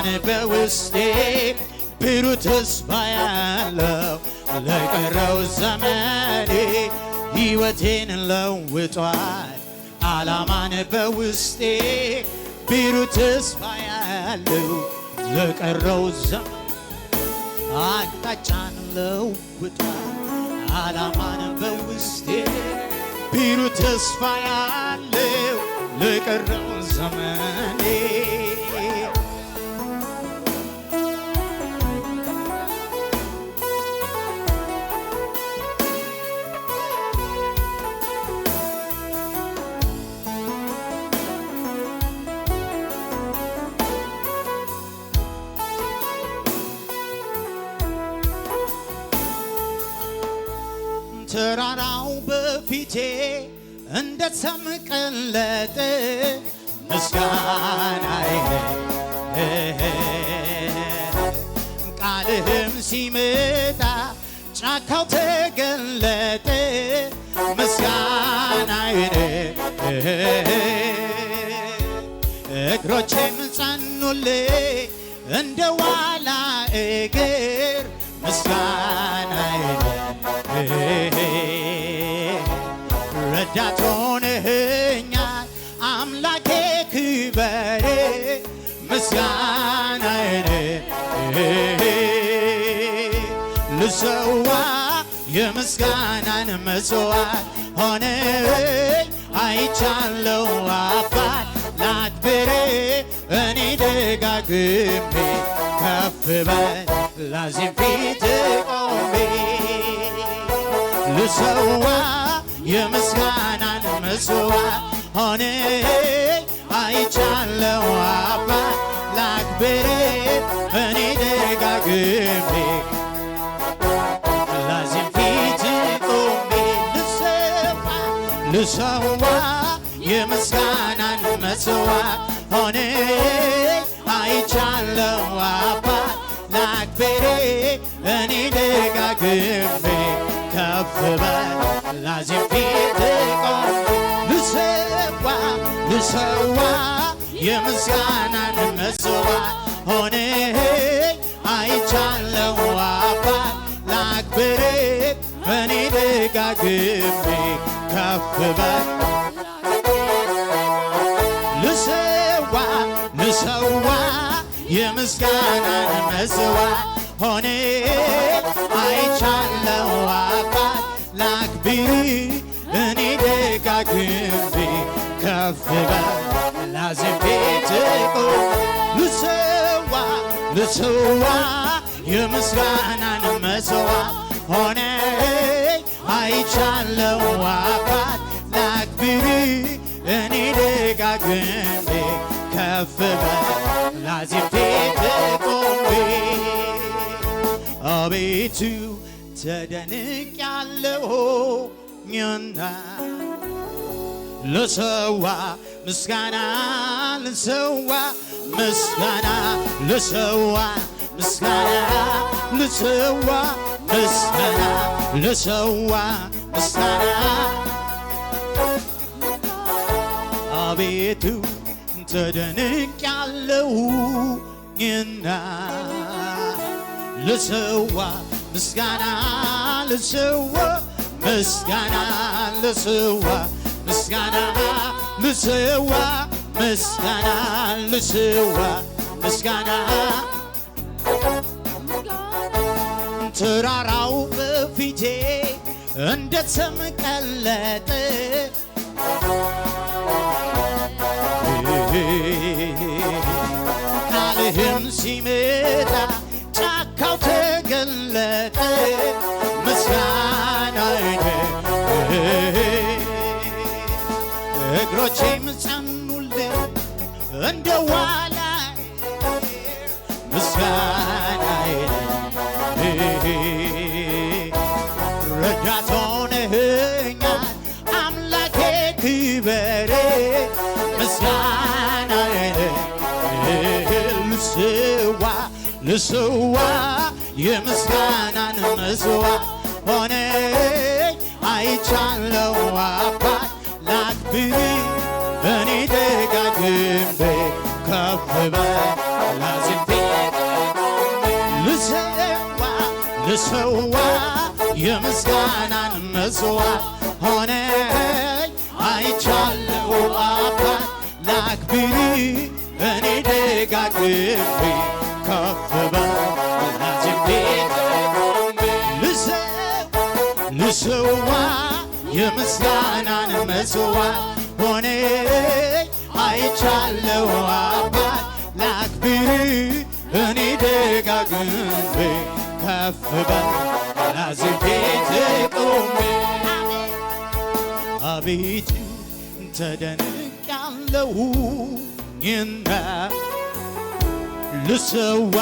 ዓላማን በውስጤ ብሩህ ተስፋ ያለው ለቀረው ዘመኔ ሕይወቴን ለውጧል። ዓላማን በውስጤ ብሩህ ተስፋ ያለው ለቀረው ዘመኔ አቅጣጫን ለውጧል። ዓላማን በውስጤ ብሩህ ተስፋ ያለው ለቀረው ዘመኔ ተራራው በፊቴ እንደ ሰም ቀለጠ ምስጋናዬ ቃልህም ሲመጣ ጫካው ተገለጠ ምስጋናዬ እግሮቼም ጸኑልኝ እንደ ዋላ እግር ምስጋናዬ ረዳት ሆነኸኛል አምላኬ ክበር ምስጋናዬ ልሰዋ የምስጋናን መሥዋዕት ሆነኝ አይቻለው አባት ላክብር እኔ ደጋግሜ ከፍ በል ላዚም ፊት ቆሜ ልሰዋ የምስጋናን መሥዋዕት ሆነኝ አይቻለው አባት ላክብር እኔ ደጋግሜ ላዚም ፊት ቆሜ ልሰዋ የምስጋናን መሥዋዕት ሆነኝ አይቻለው አባት ላክብር እኔ ደጋግሜ ከፍ በል ላዚም ፊት ቆሜ ልሰዋ የምስጋናን መሥዋዕት ሆነኝ አይቻለው አባት ላክብር እኔ ደጋግሜ ከፍ በል ልሰዋ የምስጋናን መሥዋዕት ሆነኝ አይቻለው አባት ላክብር እኔ ደጋግሜ ከፍ በል ላዚም ፊት ቆሜ ልሰዋ የምስጋናን መሥዋዕት ሆነኝ አይቻለው አባት ላክብር እኔ ደጋግሜ ከፍ በል ላዚም ፊት ቆሜ አቤቱ ተደንቄአለሁና ልሰዋ ምስጋና ልሰዋ ምስጋና ልሰዋ ምስጋና ልሰዋ ምስጋና ልሰዋ ምስጋና አቤቱ ተደንቄአለሁና ልሰዋ ምስጋና ልሰዋ ምስጋና ልሰዋ ምስጋና ልሰዋ ምስጋና ልሰዋ ምስጋና ተራራው በፊቴ እንደ ሰም ቀለጠ ቃልህም ሲመጣ ጫካው ተገለጠ ምስጋናዬ እግሮቼም ጸኑልኝ እንደ ዋላ ምስጋናዬ ረዳት ሆነኸኛል አምላኬ ክበር ምስጋናዬ ልሰዋ የምስጋናን መሥዋዕት ሆነኝ አይቻለው አባት ላክብር እኔ ደጋግሜ ከፍ በል ላዚም ልሰዋ የምስጋናን መስዋዕት ሆነኝ አይቻለሁ አባት ላክብር እኔ ደጋግሜ ከፍ በላዝቤ ልሰዋ የምስጋናን መስዋዕት ሆነኝ አይቻለሁ አባት ላክብር እኔ ደጋግሜ ከፍ በላዝቤ ቆሜ አቤቱ ተደንቄአለሁና ልሰዋ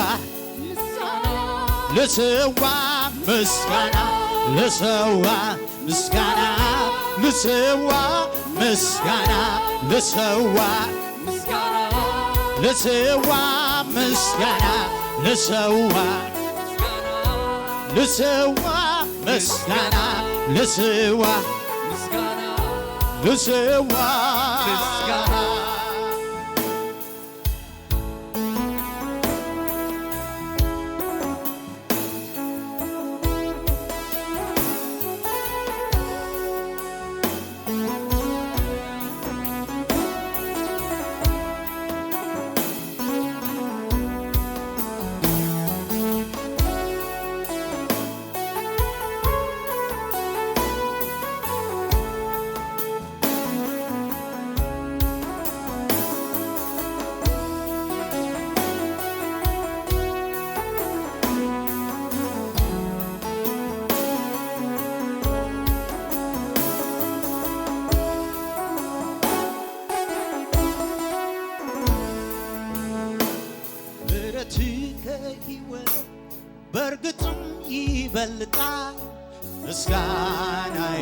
ምስጋና ልሰዋ ምስጋና ልሰዋ ምስጋና ልሰዋ ምስጋና ልሰዋ ምስጋና ልሰዋ ልሰዋ በርግጥም ይበልጣል ምስጋናዬ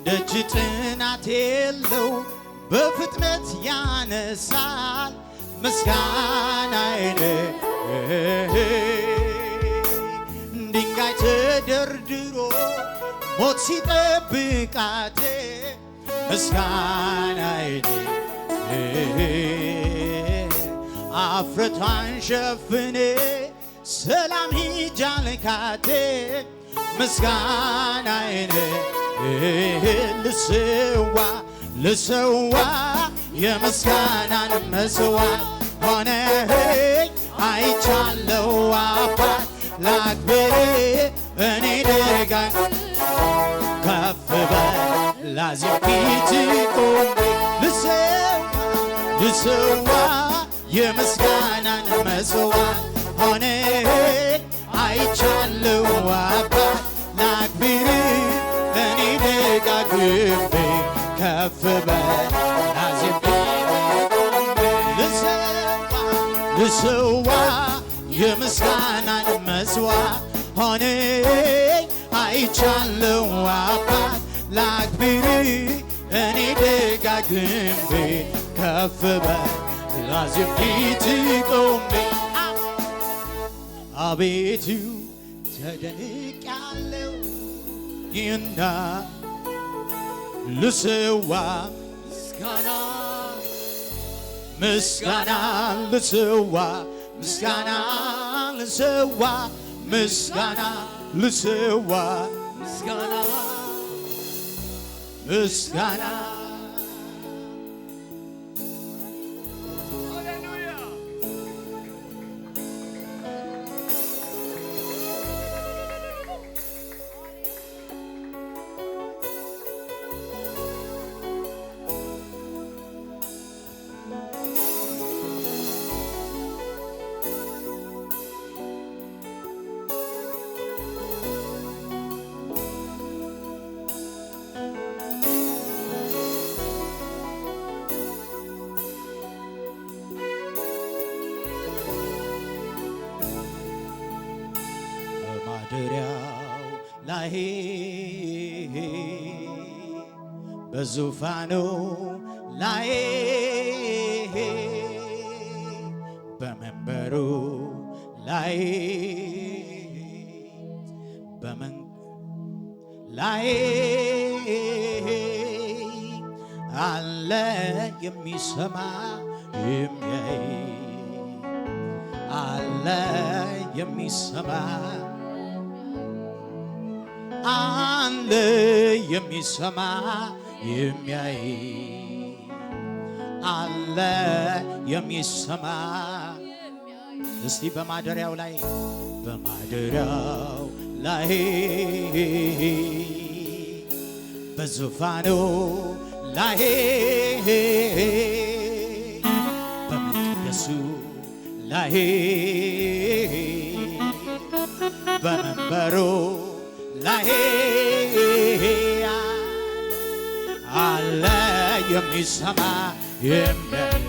ደጅ ጥናት የለው በፍጥነት ያነሳል ምስጋናዬ ድንጋይ ተደርድሮ ሞት ሲጠብቃት ምስጋናዬ አፍረቷን ሸፍኔ ሰላም ሂጃልካቴ ምስጋናዬን ልሰዋ የምስጋናን መስዋዕት ሆነኝ አይቻለሁ አባት ላክብር እኔ ደጋግ ከፍ በላዚም ፊት ቆሜ ልሰዋ የምስጋናን መስዋዕት ሆነኝ አይቻለሁ አባት ላክብር እኔ ደጋግሜ ከፍ በላዚም ልሰዋ የምስጋናን መስዋዕት ሆነኝ አይቻለሁ አባት ላክብር እኔ ደጋግሜ ከፍ በላዚም ፊት ቆሜ አቤቱ ተደንቄአለሁና ልሰዋ ምስጋና ልሰዋ ምስጋና ልሰዋ ምስጋና ልሰዋ ምስጋና በማደሪያው ላይ በዙፋኑ ላይ በመንበሩ ላይ ላይ አለ የሚሰማ የሚያይ አለ የሚሰማ አለ የሚሰማ የሚያይ አለ የሚሰማ እስቲ በማደሪያው ላይ በዙፋኑ ላይ በመቅደሱ ላይ በመንበሩ ላይ አለ የሚሰማ የሚያይ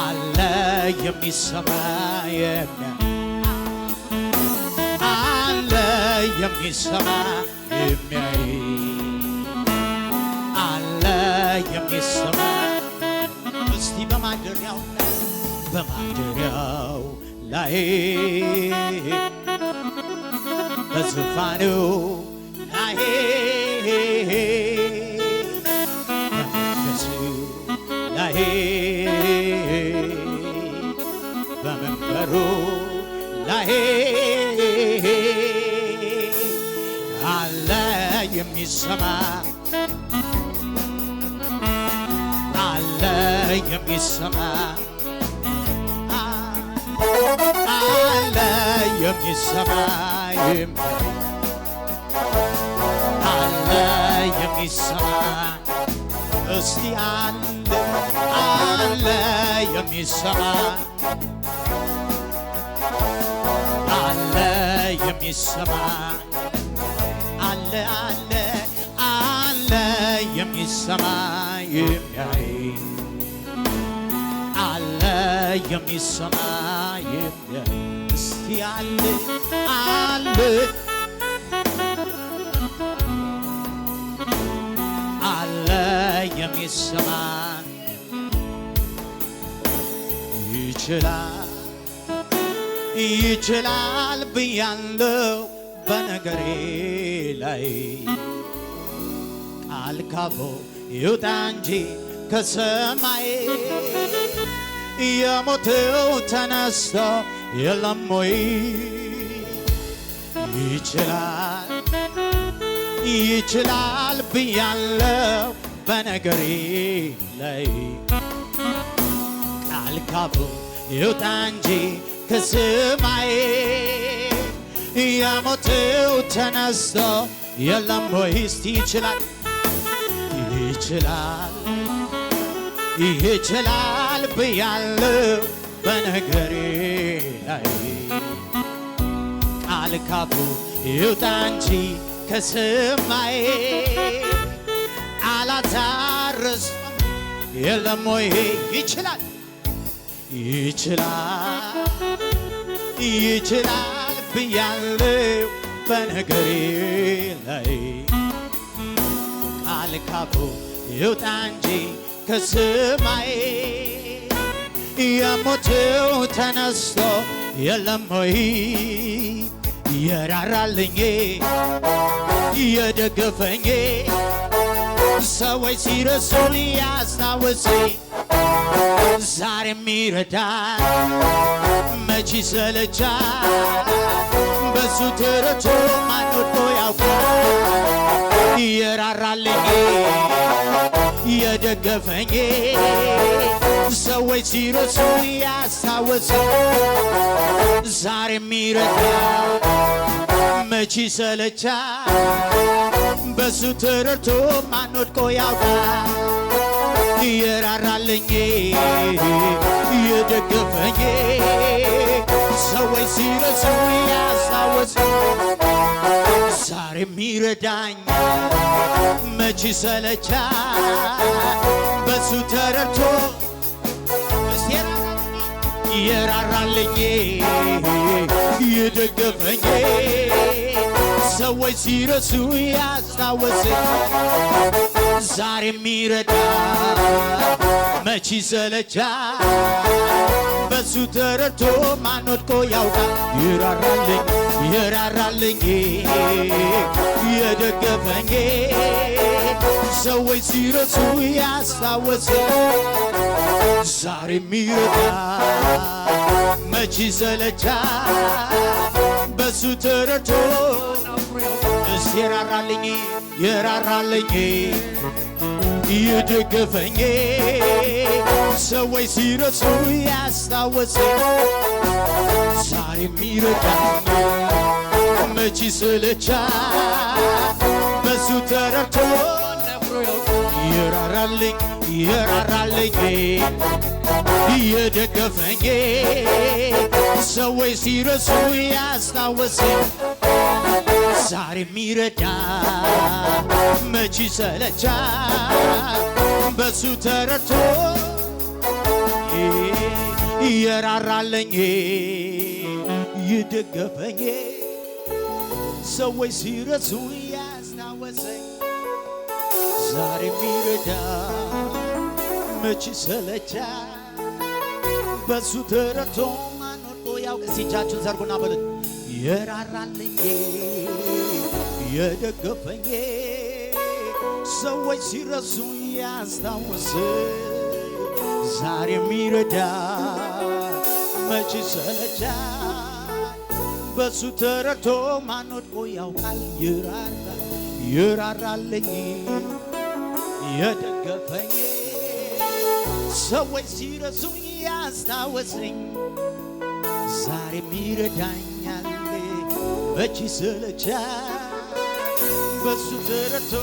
አለ የሚሰማ የሚያይ አለ የሚሰማ የሚያይ አለ የሚሰማ እስቲ በማደሪያው ላይ በዙፋኑ ላይ በመቅደሱ ላይ በመንበሩ ላይ አለ የሚሰማ አለ የሚሰማ አለ የሚሰማ አለ የሚሰማ እስቲ አለ የሚሰማ አለ የሚሰማ አለ የሚሰማ የሚያይ አለ የሚሰማ የሚያይ እስቲ አለ የሚሰማ ይችላል ብያለው በነገሬ ላይ ቃል ካፎ ይውጣ እንጂ ከሰማይ የሞተው ተነስቶ የለም ወይ ይችላል ብያለው በነገሬ ላይ ቃል ካፎ ይውጣ እንጂ ከሰማይ የሞተው ተነስቶ የለም ወይ እስቲ ይችላል ብያለው በነገሬ ላይ ቃል ካፉ ይውጣ እንጂ ከሰማይ አላታረሰም የለም ወይ ይችላል ብያለው በነገሬ ላይ ቃል ካፉ ይውጣ እንጂ ከሰማይ የሞተው ተነስቶ የለም ወይ የራራልኝ የደገፈኝ ሰዎች ሲረሱ ያስታወሰኝ ዛሬ የሚረዳኝ መች ይሰለቻል በሱ ተረቶ ማን ወድቆ ያውቃል የራራልኝ የደገፈኝ ሰዎች ሲረሱ ያስታወሰኝ ዛሬ የሚረዳኝ መች ይሰለቻል በሱ ተረቶ ማን ወድቆ ያውቃል የራራልኝ የደገፈኝ ሰዎች ሲረሱ ያስታወሰኝ ዛሬ የሚረዳኝ መች ይሰለቻል በሱ ተረድቶ የራራልኝ የደገፈኝ ሰዎች ሲረሱ ያስታወሰኝ ዛሬ የሚረዳ መች ይሰለቻል በሱ ተረድቶ ማን ወድቆ ያውቃል የራራልኝ የደገፈኝ ሰዎች ሲረሱ ያስታወሰኝ ዛሬ የሚረዳ መች ይሰለቻል በሱ ተረድቶ እስቲ የራራልኝ የደገፈኝ ሰዎች ሲረሱ ያስታወሰኝ ዛሬም ይረዳኝ መች ይሰለቻል በሱ ተረድቶ የራራልኝ የደገፈኝ ሰዎች ሲረሱ ያስታወሰኝ ዛሬም ይረዳኝ መች ይሰለቻል በሱ ተረድቶ የራራልኝ የደገፈኝ ሰዎች ሲረሱ ያስታወሰኝ ዛሬም ይረዳኝ መች ይሰለቻል በሱ ተረድቶ ማኖር ያው እጃችሁን ዘርጉና በሉት የራራልኝ የደገፈኝ ሰዎች ሲረሱ ያስታወሰኝ ዛሬም ይረዳኝ መች ይሰለቻል በሱ ተረድቶ ማን ወድቆ ያውቃል የራራልኝ የደገፈኝ ሰዎች ሲረሱኝ ያስታወሰኝ ዛሬም ይረዳኛል መች ይሰለቻል በሱ ተረድቶ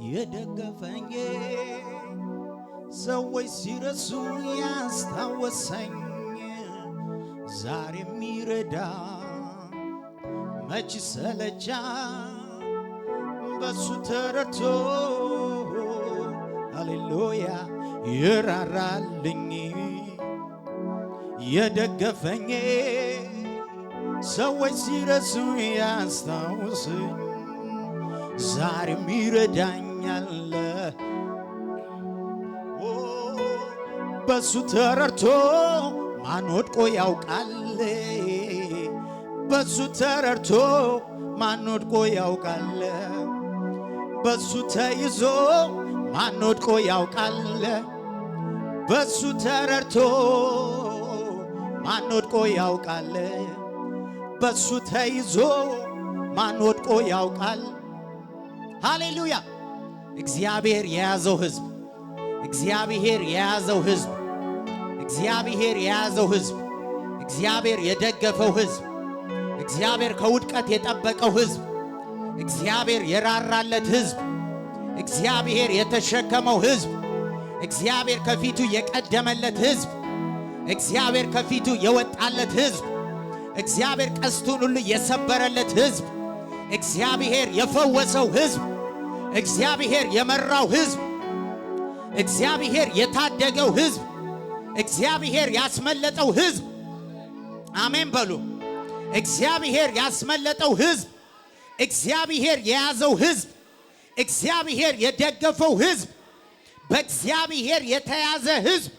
የደገፈኝ ሰዎች ሲረሱ ያስታወሰኝ ዛሬም ይረዳኝ መች ይሰለቻል በሱ ተረድቶ ሃሌሉያ የራራልኝ የደገፈኝ ሰዎች ሲረሱ ያስታወሰኝ ዛሬም ይረዳኛል በሱ ተረድቶ ማን ወድቆ ያውቃል በሱ ተረድቶ ማን ወድቆ ያውቃል በሱ ተይዞ ማን ወድቆ ያውቃል በሱ ተረድቶ ማን ወድቆ ያውቃል በሱ ተይዞ ማን ወድቆ ያውቃል ሃሌሉያ እግዚአብሔር የያዘው ሕዝብ እግዚአብሔር የያዘው ሕዝብ እግዚአብሔር የያዘው ሕዝብ እግዚአብሔር የደገፈው ሕዝብ እግዚአብሔር ከውድቀት የጠበቀው ሕዝብ እግዚአብሔር የራራለት ሕዝብ እግዚአብሔር የተሸከመው ሕዝብ እግዚአብሔር ከፊቱ የቀደመለት ሕዝብ እግዚአብሔር ከፊቱ የወጣለት ሕዝብ እግዚአብሔር ቀስቱን ሁሉ የሰበረለት ሕዝብ እግዚአብሔር የፈወሰው ሕዝብ እግዚአብሔር የመራው ሕዝብ እግዚአብሔር የታደገው ሕዝብ እግዚአብሔር ያስመለጠው ሕዝብ አሜን በሉ እግዚአብሔር ያስመለጠው ሕዝብ እግዚአብሔር የያዘው ሕዝብ እግዚአብሔር የደገፈው ሕዝብ በእግዚአብሔር የተያዘ ሕዝብ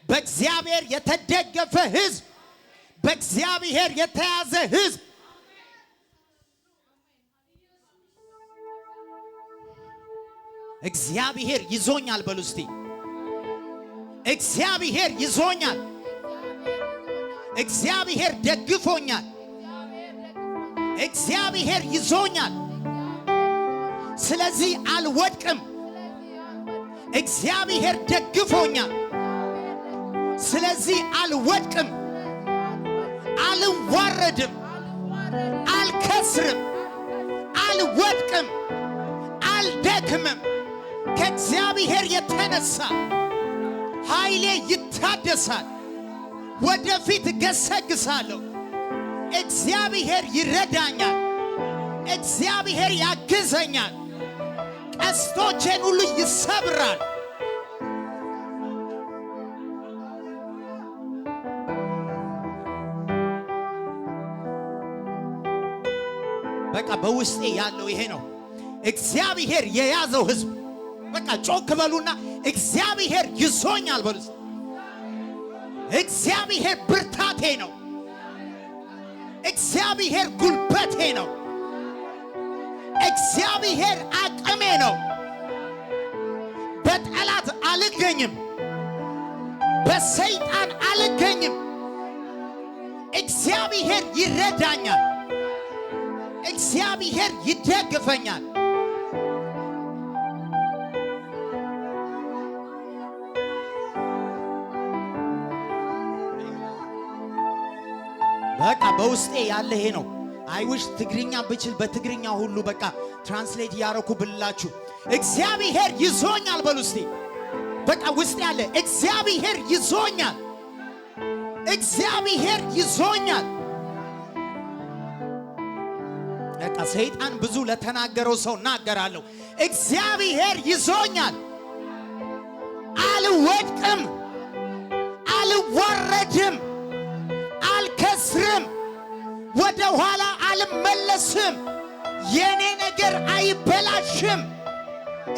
በእግዚአብሔር የተደገፈ ሕዝብ በእግዚአብሔር የተያዘ ሕዝብ እግዚአብሔር ይዞኛል በሉ እስቲ እግዚአብሔር ይዞኛል እግዚአብሔር ደግፎኛል እግዚአብሔር ይዞኛል ስለዚህ አልወድቅም እግዚአብሔር ደግፎኛል ስለዚህ አልወድቅም አልዋረድም አልከስርም አልወድቅም አልደክምም ከእግዚአብሔር የተነሳ ኃይሌ ይታደሳል ወደፊት ገሰግሳለሁ እግዚአብሔር ይረዳኛል፣ እግዚአብሔር ያግዘኛል፣ ቀስቶቼን ሁሉ ይሰብራል። በቃ በውስጤ ያለው ይሄ ነው። እግዚአብሔር የያዘው ሕዝብ በቃ ጮክ በሉና እግዚአብሔር ይዞኛል በሉ። እግዚአብሔር ብርታቴ ነው፣ እግዚአብሔር ጉልበቴ ነው፣ እግዚአብሔር አቅሜ ነው። በጠላት አልገኝም፣ በሰይጣን አልገኝም። እግዚአብሔር ይረዳኛል፣ እግዚአብሔር ይደግፈኛል። በቃ በውስጤ ያለ ይሄ ነው። አይውሽ ትግርኛ ብችል በትግርኛ ሁሉ በቃ ትራንስሌት ያረኩ ብላችሁ እግዚአብሔር ይዞኛል በሉ እስቲ። በቃ ውስጤ ያለ እግዚአብሔር ይዞኛል፣ እግዚአብሔር ይዞኛል። በቃ ሰይጣን ብዙ ለተናገረው ሰው እናገራለሁ። እግዚአብሔር ይዞኛል። አልወድቅም፣ አልዋረድም፣ አልከስርም፣ ወደ ኋላ አልመለስም፣ የኔ ነገር አይበላሽም።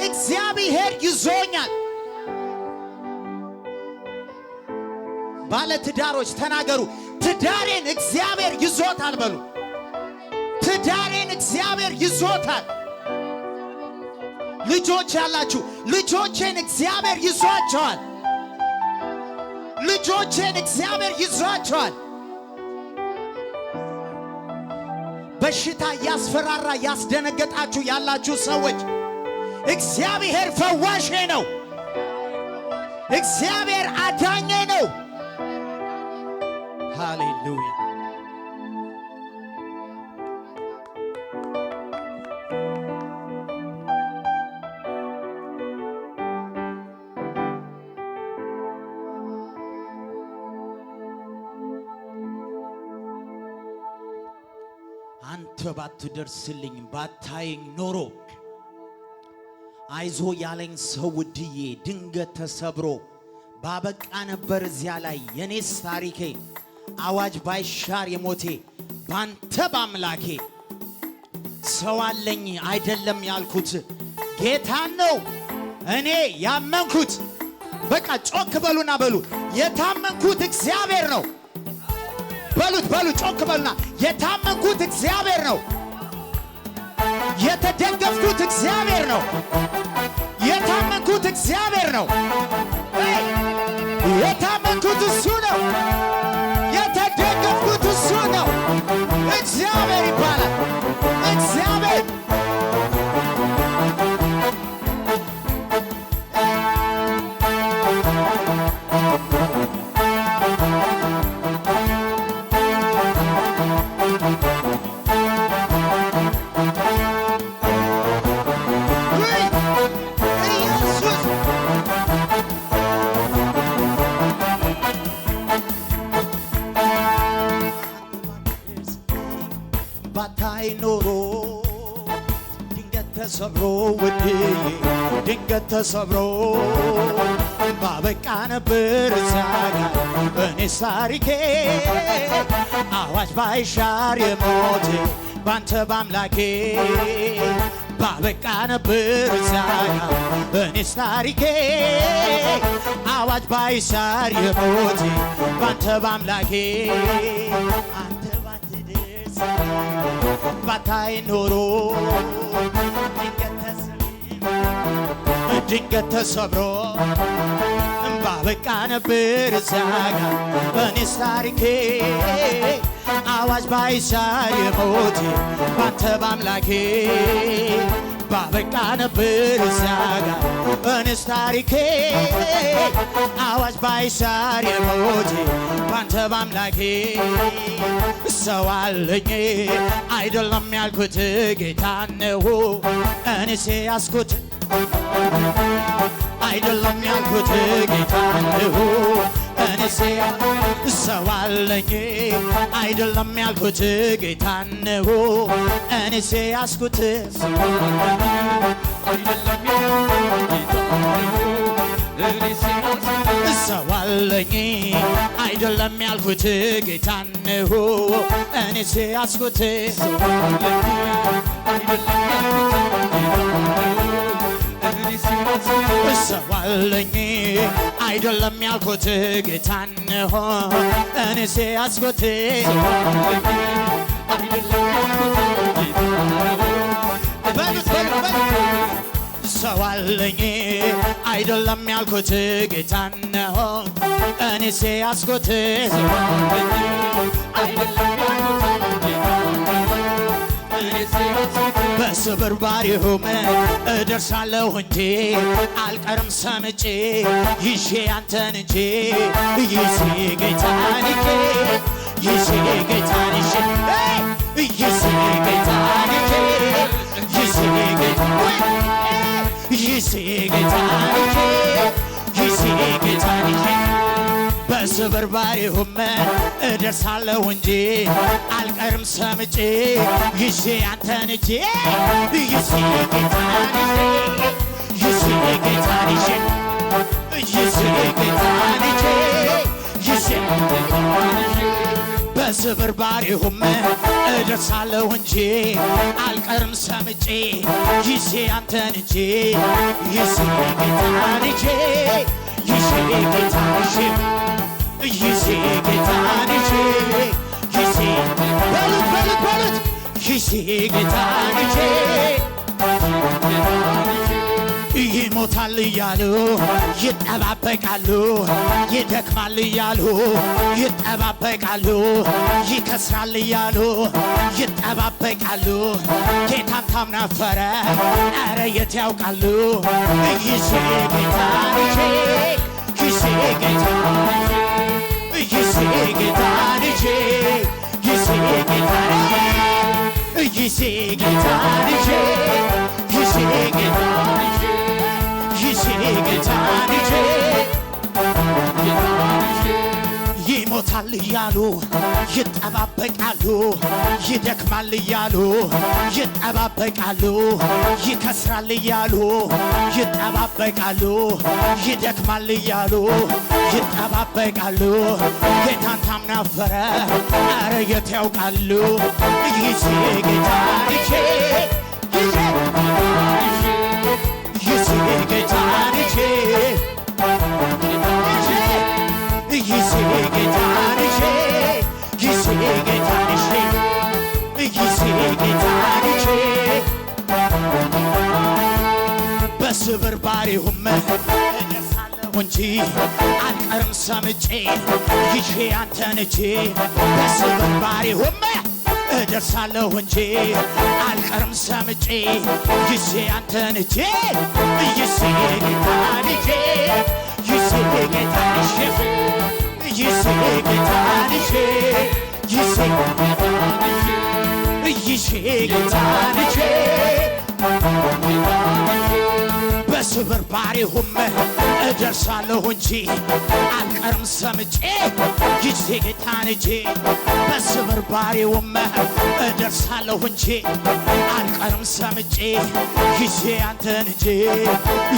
እግዚአብሔር ይዞኛል። ባለ ትዳሮች ተናገሩ፣ ትዳሬን እግዚአብሔር ይዞታል በሉ። ትዳሬን እግዚአብሔር ይዞታል። ልጆች ያላችሁ ልጆቼን እግዚአብሔር ይዟቸዋል። ልጆቼን እግዚአብሔር ይዟቸዋል። በሽታ ያስፈራራ ያስደነገጣችሁ ያላችሁ ሰዎች እግዚአብሔር ፈዋሼ ነው፣ እግዚአብሔር አዳኜ ነው። ሃሌሉያ። አንተ ባትደርስልኝ ባታየኝ ኖሮ አይዞ ያለኝ ሰው ውድዬ ድንገት ተሰብሮ ባበቃ ነበር እዚያ ላይ የኔስ ታሪኬ። አዋጅ ባይሻር የሞቴ ባንተ ባምላኬ። ሰው አለኝ አይደለም ያልኩት ጌታን ነው እኔ ያመንኩት። በቃ ጮክ በሉና በሉ የታመንኩት እግዚአብሔር ነው በሉት። ጮክ በሉና የታመንኩት እግዚአብሔር ነው። የተደገፍኩት እግዚአብሔር ነው። የታመንኩት እግዚአብሔር ነው። የታመንኩት እሱ ነው። የተደገፍኩት እሱ ነው። እግዚአብሔር ይባላል። እግዚአብሔር ባታይ ኖሮ ድንገት ተሰብሮ ውድዬ ድንገት ተሰብሮ ባበቃ ነበር እዚያ ጋር እኔስ ታሪኬ። አዋጅ ባይሻር የሞቴ ባንተ ባምላኬ ባበቃ ነበር እዚያ ጋር እኔስ ታሪኬ። አዋጅ ባይሻር የሞቴ ባንተ ባምላኬ። ባታይ ኖሮ ድንገት ተሰብሮ ባበቃ ነበር እዚያ ጋር እኔስ ታሪኬ። አዋጅ ባይሻር የሞቴ ባንተ ባምላኬ ባበቃ ነበር እዚያ ጋር እኔስ ታሪኬ። አዋጅ ባይሻር የሞቴ ባንተ ባምላኬ። ሰው አለኝ አይደለም ያልኩት ጌታ ነው እኔስ ያስኩት አይደለም ያልኩት ጌታ ነው እኔስ ሰው አለኝ አይደለም ያልኩት ጌታን ነው እኔስ ያስኩት ሰው አለኝ አይደለም ያልኩት ጌታን ነው እኔስ ያስኩት ሰው አለኝ አይደለም ያልኩት ጌታን ነው እኔስ ያስኩት ሰው አለኝ አይደለም ያልኩት ጌታን ነው እኔስ ያስኩት በስብርባሪውም እደርሳለሁ እንጂ አልቀርም ሰምጬ ይዤ አንተን እንጂ ይዤ ጌታን ይዤ ይዤ ጌታን ይዤ ይዤ ጌታን ይዤ ይዤ ጌታን ይዤ ይዤ ጌታን ይዤ በስብርባሪውም እደርሳለሁ እንጂ አልቀርም ሰምጬ ይዤ አንተን እንጂ ይዤ ጌታን ይዤ ጌታን ይዤ ይዤ ጌታን ይዤ በስብርባሪውም እደርሳለሁ እንጂ አልቀርም ሰምጬ ይዤ አንተን እንጂ ይዤ ጌታን ይዤ ይዤ ጌታን ይዤ ይዤ ጌታን ይዤ ይዤ በሉት ይዤ ጌታን ይዤ ይሞታል እያሉ ይጠባበቃሉ ይደክማል እያሉ ይጠባበቃሉ ይከስራል እያሉ ይጠባበቃሉ ጌታን ታምናፈረ ኧረ የት ያውቃሉ ይዤ ጌታን ይዤ ይዤ ጌታን ይዤ ጌታን ይዤ ይዤ ጌታን ይዤ ጌታን ይዤ ይዤ ጌታን ይዤ ጌታን ይዤ ይሞታል እያሉ ይጠባበቃሉ ይደክማል እያሉ ይጠባበቃሉ ይከስራል እያሉ ይጠባበቃሉ ይደክማል እያሉ ይጠባበቃሉ ጌታን ታምናፈረ ኧረ የት ያውቃሉ ይዤ ጌታን ይዤ ይዤ ጌታን ይዤ ይዤ ጌታን ይዤ ይዤ ጌታን ይዤ ይዤ ጌታን ይዤ በስብርባሪውም እደርሳለሁ እንጂ አልቀርም ሰምጬ ይዤ አንተን እንጂ በስብርባሪውም እደርሳለሁ እንጂ አልቀርም ሰምጬ ይዤ አንተን እንጂ ይዤ ጌታን ይዤ ይዤ ጌታን ይዤ ይዤ ጌታን ይዤ ይዤ ጌታን ይዤ በስብርባሪውም እደርሳለሁ እንጂ አልቀርም ሰምጬ ይዤ ጌታን ይዤ በስብርባሪውም እደርሳለሁ እንጂ አልቀርም ሰምጬ ይዤ አንተን እንጂ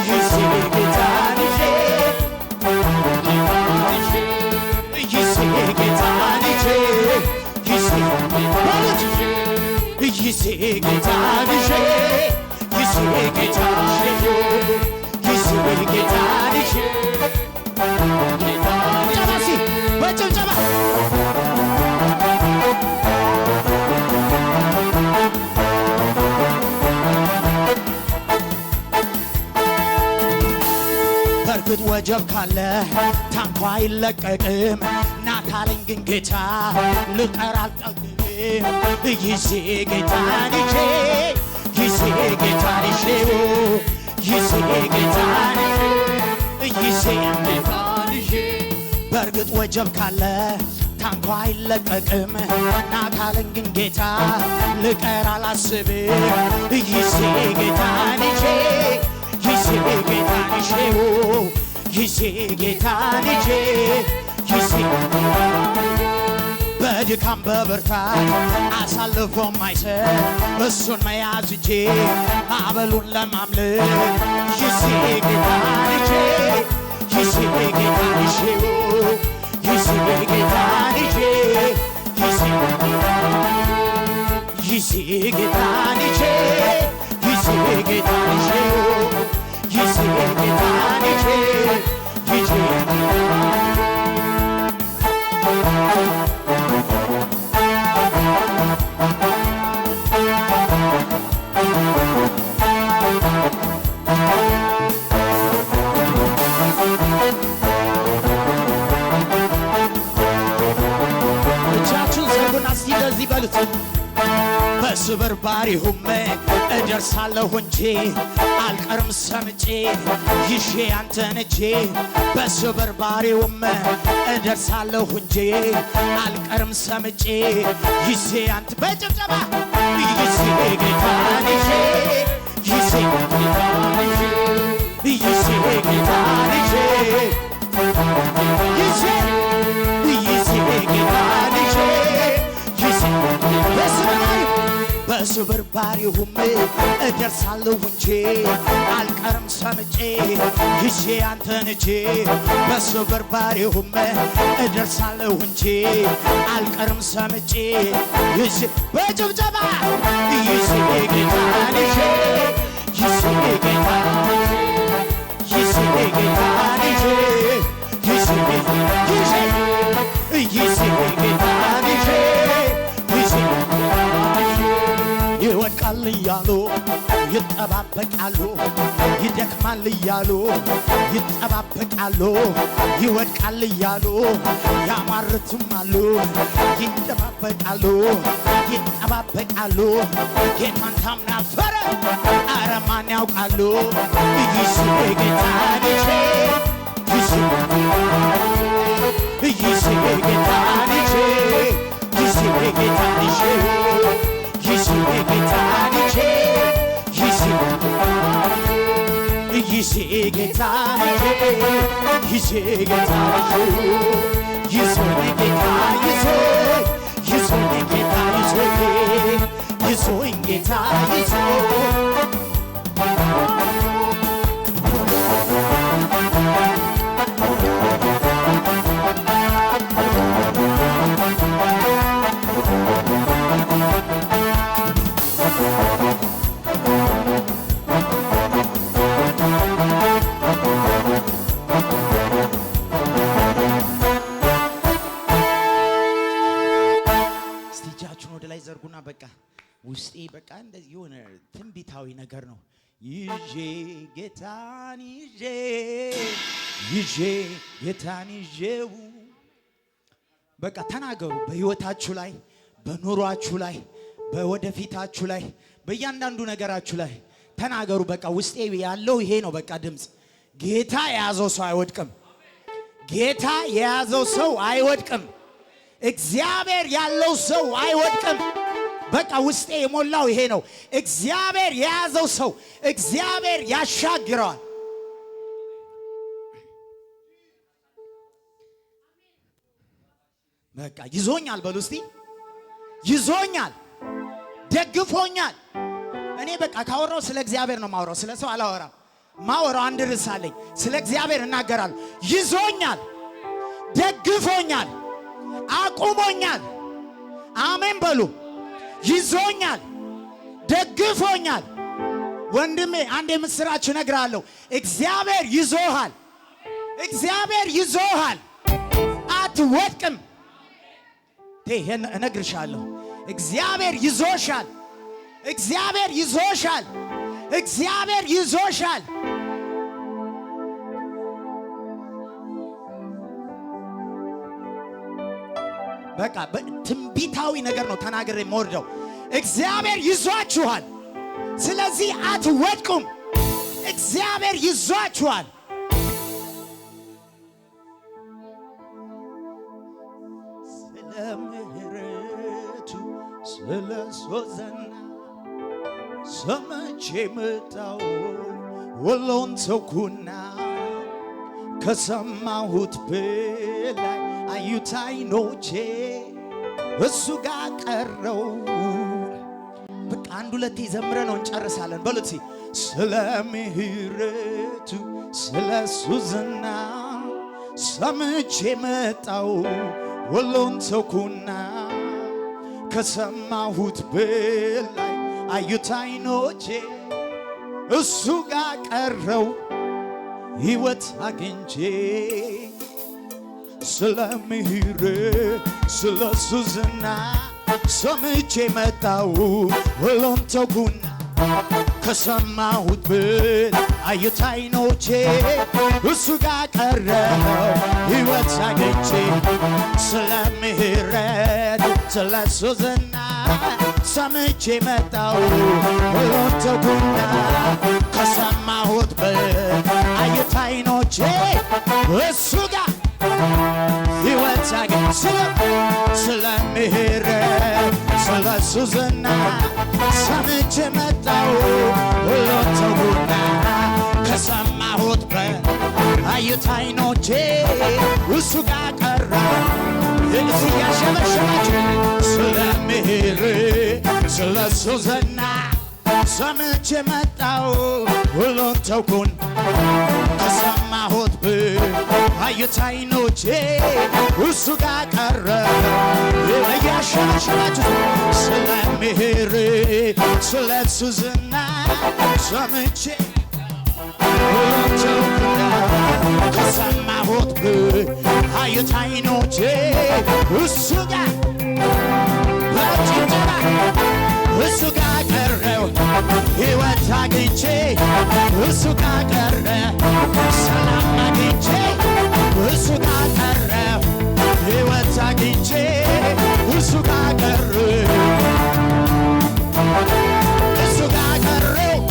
ይዤ ጌታን ይዤ ይዤ ጌታን ይዤ ይዤ በሉት ይዤ ጌታን ይዤ ይዤ ጌታን ይዤ ይዤ ጌታን ይዤ ጨባሲ በጭብጨባ በርግጥ ወጀብ ካለ ታንኳ አይለቀቅም ናታለኝ ግን ጌታ ልቀር አልጠግብም ይዤ ጌታን ይዤ ይዤ ጌታን ይዤ ይዤ ጌታን ይዤ ጌታን ይዤ በርግጥ ወጀብ ካለ ታንኳ አይለቀቅም ናታለኝ ግን ጌታ ልቀር አላስብም ይዤ ጌታን ይዤ ይዤ ጌታን ይዤ ይዤ ጌታን ይዤ ይዜ በድካም በብርታት አሳልፎ ማይሰጥ እሱን መያዝ እንጂ ማዕበሉን ለማምለጥ ይዜ ጌታ ልጄ ይዜ ጌታ ልጄ ይዜ ጌታ ልጄ ይዜ ጌታ ልጄ ይዜ ጌታ ልጄ ይዜ ጌታ ልጄ ይዜ እጃችሁን ዘርጉና እስቲ እንደዚህ በሉት በስብርባሪሁም እደርሳለሁ እንጂ አልቀርም ሰምጬ ይዤ አንተን እጄ በስብርባሪሁም እደርሳለሁ እንጂ አልቀርም ሰምጬ ይዤ አንተ በጭብጨባ ይዤ ጌታን ይዤ ይዤ ጌታን ይዤ ይዤ ጌታን ይዤ ይዤ ይዤ ጌታን ይዤ በስብርባሪሁም እደርሳለሁ እንጂ አልቀርም ሰምጬ ይዤ አንተን እጄ በስብርባሪሁም እደርሳለሁ እንጂ አልቀርም ሰምጬ ይዤ በጭብጨባ ይዤ ጌታን ይዤ ይዤ ጌታን ይዤ ጌታን ይዤ ይዤ ጌታን ይዤ ይወድቃል እያሉ ይጠባበቃሉ ይደክማል እያሉ ይጠባበቃሉ ይወድቃል እያሉ ያማርቱማሉ ይጠባበቃሉ ይጠባበቃሉ ጌታን ታምናፈረ ኧረ ማን ያውቃሉ ይዤ ጌታን ይዤ ይዤ ጌታን ይዤ ይዤ ጌታን ይዤ ይዤ ጌታን ይዤ ይዤ ጌታን ይዤ ጌታን ይዞኝ ጌታ ይዞኝ ጌታ ይዞኝ ጌታ ዘርጉና በቃ ውስጤ በቃ እንደዚህ የሆነ ትንቢታዊ ነገር ነው። ይዤ ጌታን ይዤ ጌታን ይዤው በቃ ተናገሩ። በህይወታችሁ ላይ፣ በኑሯችሁ ላይ፣ በወደፊታችሁ ላይ፣ በእያንዳንዱ ነገራችሁ ላይ ተናገሩ። በቃ ውስጤ ያለው ይሄ ነው። በቃ ድምፅ ጌታ የያዘው ሰው አይወድቅም። ጌታ የያዘው ሰው አይወድቅም። እግዚአብሔር ያለው ሰው አይወድቅም። በቃ ውስጤ የሞላው ይሄ ነው። እግዚአብሔር የያዘው ሰው እግዚአብሔር ያሻግረዋል። በቃ ይዞኛል በሉ እስቲ። ይዞኛል፣ ደግፎኛል። እኔ በቃ ካወራው ስለ እግዚአብሔር ነው ማወራው፣ ስለ ሰው አላወራም። ማወራው አንድ ርዕስ አለኝ፣ ስለ እግዚአብሔር እናገራለሁ። ይዞኛል፣ ደግፎኛል፣ አቁሞኛል። አሜን በሉ። ይዞኛል፣ ደግፎኛል። ወንድሜ አንድ የምስራች እነግርሃለሁ። እግዚአብሔር ይዞሃል። እግዚአብሔር ይዞሃል። አትወድቅም። ይሄን እነግርሻለሁ። እግዚአብሔር ይዞሻል። እግዚአብሔር ይዞሻል። እግዚአብሔር ይዞሻል። በቃ ትንቢታዊ ነገር ነው ተናግሬ የምወርደው። እግዚአብሔር ይዟችኋል። ስለዚህ አትወድቁም። እግዚአብሔር ይዟችኋል። ስለ ምሕረቱ ስለ ሶዘና ሰምቼ መጣሁ ሁሉን ተውኩና ከሰማሁት በላይ አዩት አይኖቼ እሱ ጋር ቀረው። በቃ አንድ ሁለቴ ዘምረ ነው እንጨርሳለን። በሉት ስለ ምሕረቱ ስለ እሱ ዝና ሰምቼ መጣው ሁሉን ተውኩና ከሰማሁት በላይ አዩት አይኖቼ እሱ ጋር ቀረው ሕይወት አግኝቼ ስለ ምሕረት ስለ እሱ ዝና ሰምቼ መጣው ሁሉን ተውኩና ከሰማሁት በላይ አዩት አይኖቼ እሱ ጋር ቀረው ሕይወት አግኝቼ ስለ ምሕረት ስለ እሱ ዝና ሰምቼ መጣው ሁሉን ተውኩና ከሰማሁት በላይ አዩት አይኖቼ እሱ ጋር ሕይወት አግኝቼ ስለ ምሕረት ስለ እሱ ዝና ሰምቼ መጣው ሁሉን ተውኩና ከሰማሁት በላይ አዩት አይኖቼ እሱ ጋር ቀረው እዚህ ያሸበሸባችሁ ስለ ምሕረት ስለ እሱ ዝና ሰምቼ መጣው ሁሉን ተውኩና ከሰማሁት በላይ አዩት አይኖቼ እሱ ጋር ቀረው እያሸበሸባችሁ ስለ ምሕረት ስለ እሱ ዝና ሰምቼ ሁሉን ተውኩና ከሰማሁት በላይ አዩት አይኖቼ እሱ ጋር በጭብጨባ እሱ ጋር ቀረው ሕይወት አግኝቼ እሱ ጋር ቀረው ሰላም አግኝቼ እሱ ጋር ቀረው ሕይወት አግኝቼ እሱ ጋር ቀረው እሱ ጋር ቀረው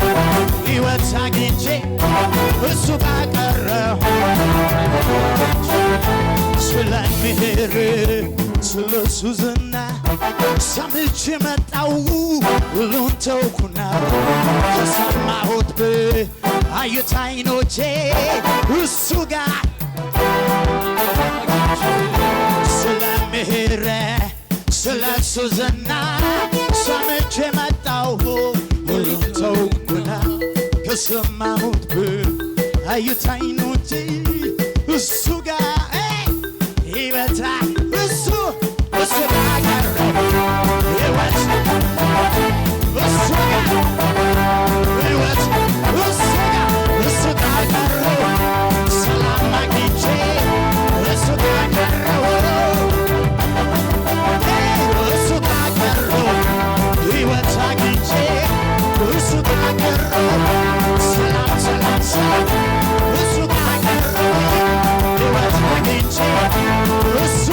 ሕይወት አግኝቼ እሱ ጋር ቀረው ስለ ምሕረት ስለ እሱ ዝና ሰምቼ መጣው ሁሉን ተውኩና ከሰማሁት በላይ አዩት አይኖቼ እሱ ጋር ስለ ምሕረት ስለ እሱ ዝና ሰምቼ መጣው ሁሉን ተውኩና ከሰማሁት በላይ አዩት አይኖቼ እሱ ጋር ሕይወት እሱ ጋር ቀረው ሕይወት እሱ ጋር ሕይወት እሱ ጋር ቀረው ሰላም አግኝቼ እሱ ጋር ቀረው እሱ ጋር ቀረው ሕይወት አግኝቼ እሱ ጋር ቀረው ሰላም ሰላም ሰላም እሱ ጋር ቀረው ሕይወት አግኝቼ እሱ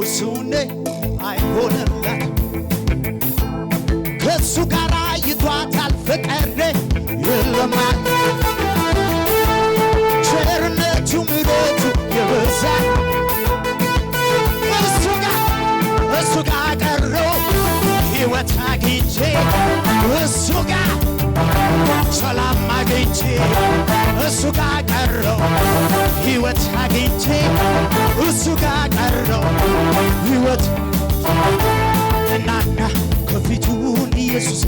እሱኔ አይሆንላት ከሱ ጋር ይቷታል ፍቅር የለማል ቸርነቱ ምሕረቱ የበዛ እሱ ጋር ቀረው ሕይወት አግኝቼ እሱ ጋር ሰላም አግኝቼ እሱ ጋር ቀረው ሕይወት አግኝቼ እሱ ጋር ቀረው ሕይወት እናና ከፊቱን ኢየሱሴ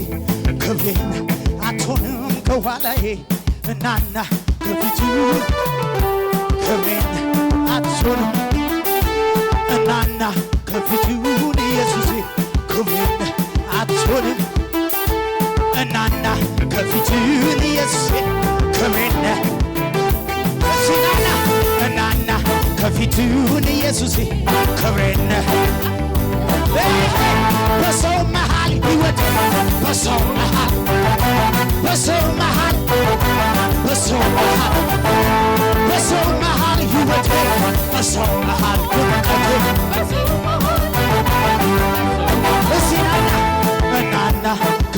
ክብሬን አትሆንም ከኋላዬ እናና ከፊቱን ክብሬን አትሆንም እናና ከፊቱን ኢየሱሴ ክብሬን አትሆንም እናና ከፊቱን ኢየሱሴ ክብሬን እናና ከፊቱ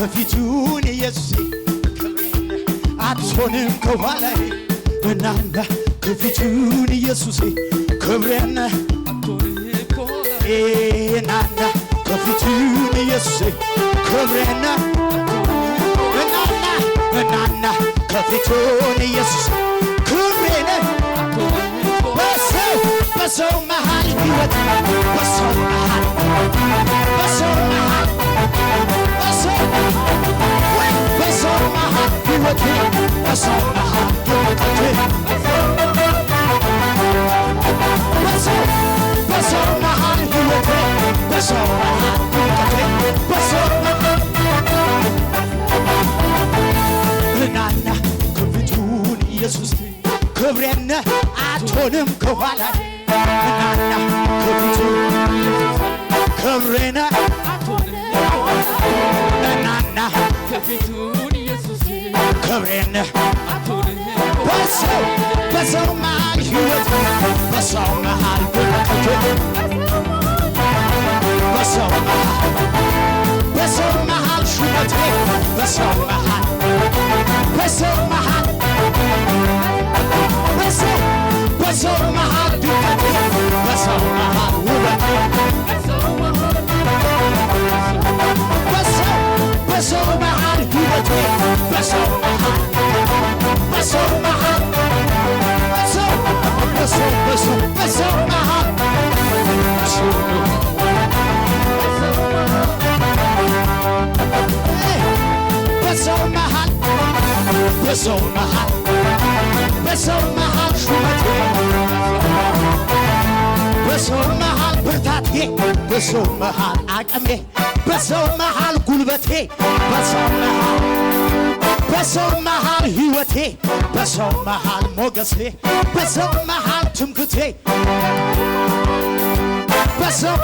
ከፊቱን ኢየሱሴ አትሆንም ከኋላዬ እናና ከፊቱን ኢየሱሴ ክብሬነ እናና ከፊቱን ኢየሱሴ ክብሬነ እናና ከፊቱን ኢየሱሴ ክብሬነ በሰው መሃል ሕይወት በሰው መሃል ሕይወቴ በሰው መሃል ሕይወቴ በሰው መሃል ሕይወቴ በሰው መሃል ሕይወቴ በሰው መሃል እናና ከፊቱን ኢየሱስ ክብሬነ አትሆንም ከኋላ እናና ከፊቱ ክብሬነ እናና ከፊቱን ኢየሱስ ክብሬነ በሰው መሃል ሕይወት በሰው መሃል ብርታቴ በሰው መሃል ሹመቴ በሰው መሃል በሰው መሃል ድቀቴ በሰው መሃል ውበቴ በሰው መሃል ሕይወቴ በሰው መሃል በሰው መሃል በሰው መሃል በሰው መሃል ሹመቴ በሰው መሃል ብርታቴ በሰው መሃል አቅሜ በሰው መሃል ጉልበቴ በሰው መሃል ሕይወቴ በሰው መሃል ሞገሴ በሰው መሃል ትምክቴ በሰው